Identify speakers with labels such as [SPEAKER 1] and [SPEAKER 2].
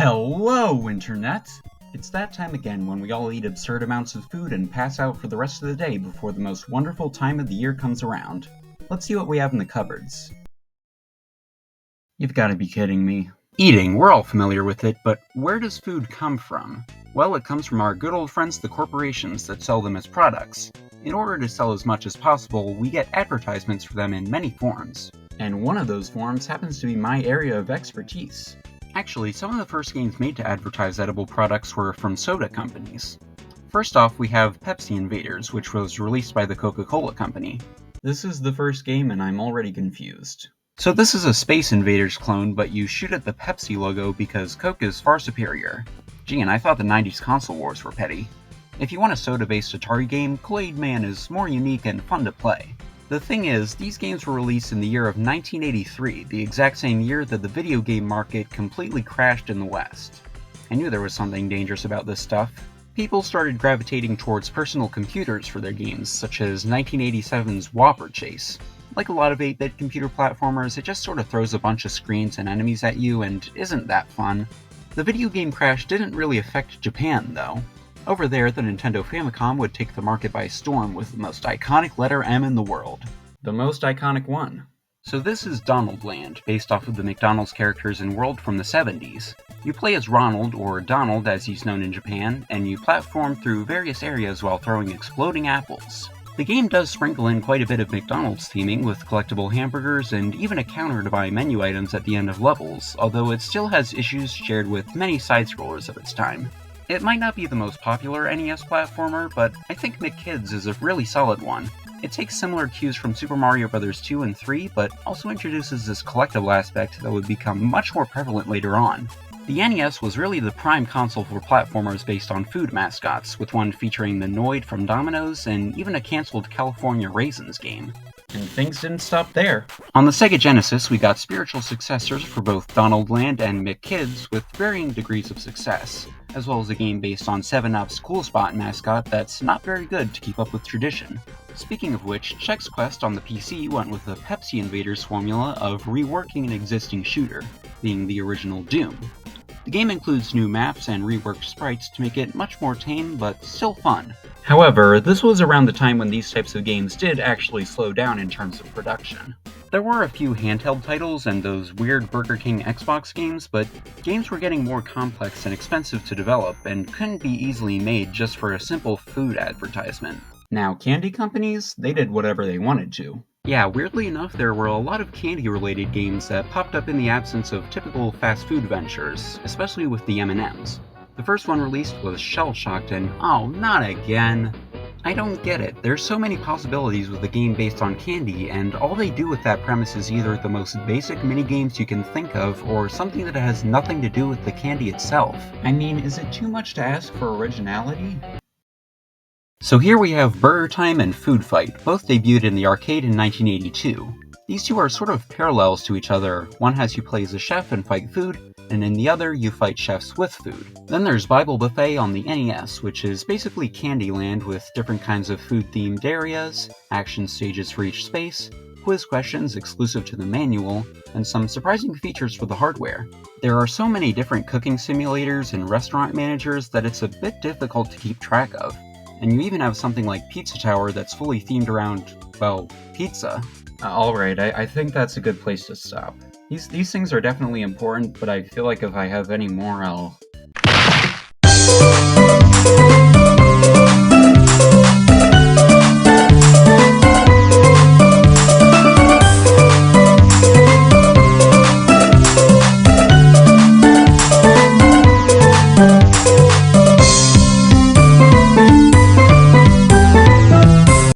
[SPEAKER 1] Hello, Internet! It's that time again when we all eat absurd amounts of food and pass out for the rest of the day before the most wonderful time of the year comes around. Let's see what we have in the cupboards. You've got to be kidding me. Eating, we're all familiar with it, but where does food come from? Well, it comes from our good old friends the corporations that sell them as products. In order to sell as much as possible, we get advertisements for them in many forms. And one of those forms happens to be my area of expertise. Actually, some of the first games made to advertise edible products were from soda companies. First off, we have Pepsi Invaders, which was released by the Coca-Cola Company. This is the first game and I'm already confused. So this is a Space Invaders clone, but you shoot at the Pepsi logo because Coke is far superior. Gee, and I thought the 90s console wars were petty. If you want a soda-based Atari game, Kool-Aid Man is more unique and fun to play. The thing is, these games were released in the year of 1983, the exact same year that the video game market completely crashed in the West. I knew there was something dangerous about this stuff. People started gravitating towards personal computers for their games, such as 1987's Whopper Chase. Like a lot of 8-bit computer platformers, it just sort of throws a bunch of screens and enemies at you and isn't that fun. The video game crash didn't really affect Japan, though. Over there, the Nintendo Famicom would take the market by storm with the most iconic letter M in the world. The most iconic one. So this is Donald Land, based off of the McDonald's characters in World from the 70s. You play as Ronald, or Donald as he's known in Japan, and you platform through various areas while throwing exploding apples. The game does sprinkle in quite a bit of McDonald's theming with collectible hamburgers and even a counter to buy menu items at the end of levels, although it still has issues shared with many side-scrollers of its time. It might not be the most popular NES platformer, but I think McKids is a really solid one. It takes similar cues from Super Mario Bros. 2 and 3, but also introduces this collectible aspect that would become much more prevalent later on. The NES was really the prime console for platformers based on food mascots, with one featuring the Noid from Domino's and even a cancelled California Raisins game. And things didn't stop there. On the Sega Genesis, we got spiritual successors for both Donald Land and McKids with varying degrees of success, as well as a game based on 7-Up's Cool Spot mascot that's not very good to keep up with tradition. Speaking of which, Chex Quest on the PC went with the Pepsi Invaders formula of reworking an existing shooter, being the original Doom. The game includes new maps and reworked sprites to make it much more tame, but still fun. However, this was around the time when these types of games did actually slow down in terms of production. There were a few handheld titles and those weird Burger King Xbox games, but games were getting more complex and expensive to develop and couldn't be easily made just for a simple food advertisement. Now, candy companies, they did whatever they wanted to. Yeah, weirdly enough, there were a lot of candy-related games that popped up in the absence of typical fast food ventures, especially with the M&Ms. The first one released was Shell Shocked and, oh, not again! I don't get it. There's so many possibilities with a game based on candy, and all they do with that premise is either the most basic minigames you can think of, or something that has nothing to do with the candy itself. I mean, is it too much to ask for originality? So here we have Burger Time and Food Fight, both debuted in the arcade in 1982. These two are sort of parallels to each other. One has you play as a chef and fight food, and in the other, you fight chefs with food. Then there's Bible Buffet on the NES, which is basically Candyland with different kinds of food-themed areas, action stages for each space, quiz questions exclusive to the manual, and some surprising features for the hardware. There are so many different cooking simulators and restaurant managers that it's a bit difficult to keep track of. And you even have something like Pizza Tower that's fully themed around, well, pizza. Alright, I think that's a good place to stop. These things are definitely important, but I feel like if I have any more, I'll